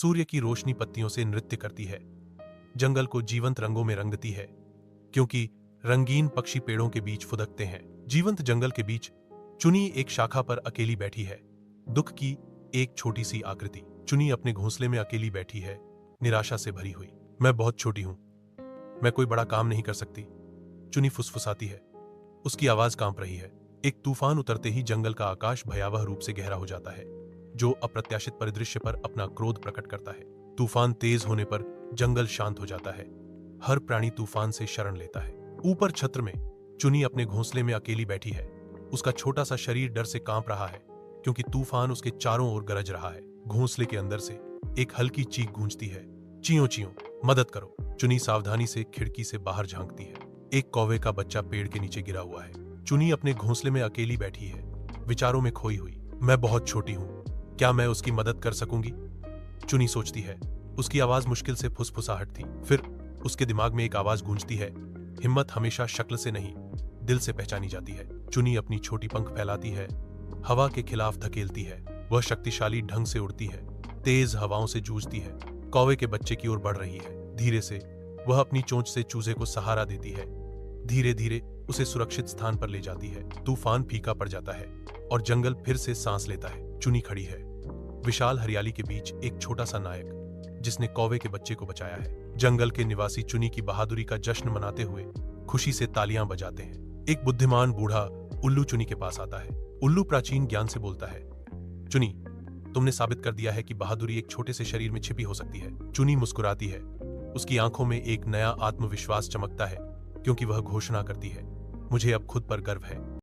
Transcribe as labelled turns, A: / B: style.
A: सूर्य की रोशनी पत्तियों से नृत्य करती है, जंगल को जीवंत रंगों में रंग देती है, क्योंकि रंगीन पक्षी पेड़ों के बीच फुदकते हैं। जीवंत जंगल के बीच चुनी एक शाखा पर अकेली बैठी है, दुख की एक छोटी सी आकृति। चुनी अपने घोंसले में अकेली बैठी है, निराशा से भरी हुई। मैं बहुत छोटी हूं, मैं कोई बड़ा काम नहीं कर सकती, चुनी फुसफुसाती है। उसकी आवाज कांप रही है। एक तूफान उतरते ही जंगल का आकाश भयावह रूप से गहरा हो जाता है, जो अप्रत्याशित परिदृश्य पर अपना क्रोध प्रकट करता है। तूफान तेज होने पर जंगल शांत हो जाता है, हर प्राणी तूफान से शरण लेता है। ऊपर छत्र में चुनी अपने घोंसले में अकेली बैठी है। उसका छोटा सा शरीर डर से कांप रहा है, क्योंकि तूफान उसके चारों ओर गरज रहा है। घोंसले के अंदर से एक हल्की चीख गूंजती है, चियों चियों, मदद करो। चुनी सावधानी से खिड़की से बाहर झांकती है। एक कौवे का बच्चा पेड़ के नीचे गिरा हुआ है। चुनी अपने घोंसले में अकेली बैठी है, विचारों में खोई हुई। मैं बहुत छोटी हूं, क्या मैं उसकी मदद कर सकूंगी? चुनी सोचती है। उसकी आवाज मुश्किल से फुसफुसाहट थी। फिर उसके दिमाग में एक आवाज गूंजती है, हिम्मत हमेशा शक्ल से नहीं, दिल से पहचानी जाती है। चुनी अपनी छोटी पंख फैलाती है, हवा के खिलाफ धकेलती है। वह शक्तिशाली ढंग से उड़ती है, तेज हवाओं से जूझती है, कौवे के बच्चे की ओर बढ़ रही है। धीरे से वह अपनी चोंच से चूजे को सहारा देती है, धीरे धीरे उसे सुरक्षित स्थान पर ले जाती है। तूफान फीका पड़ जाता है और जंगल फिर से सांस लेता है। चुनी खड़ी है, विशाल हरियाली के बीच एक छोटा सा नायक, जिसने कौवे के बच्चे को बचाया है। जंगल के निवासी चुनी की बहादुरी का जश्न मनाते हुए खुशी से तालियां बजाते हैं। एक बुद्धिमान बूढ़ा उल्लू चुनी के पास आता है। उल्लू प्राचीन ज्ञान से बोलता है, चुनी, तुमने साबित कर दिया है कि बहादुरी एक छोटे से शरीर में छिपी हो सकती है। चुनी मुस्कुराती है, उसकी आंखों में एक नया आत्मविश्वास चमकता है, क्योंकि वह घोषणा करती है, मुझे अब खुद पर गर्व है।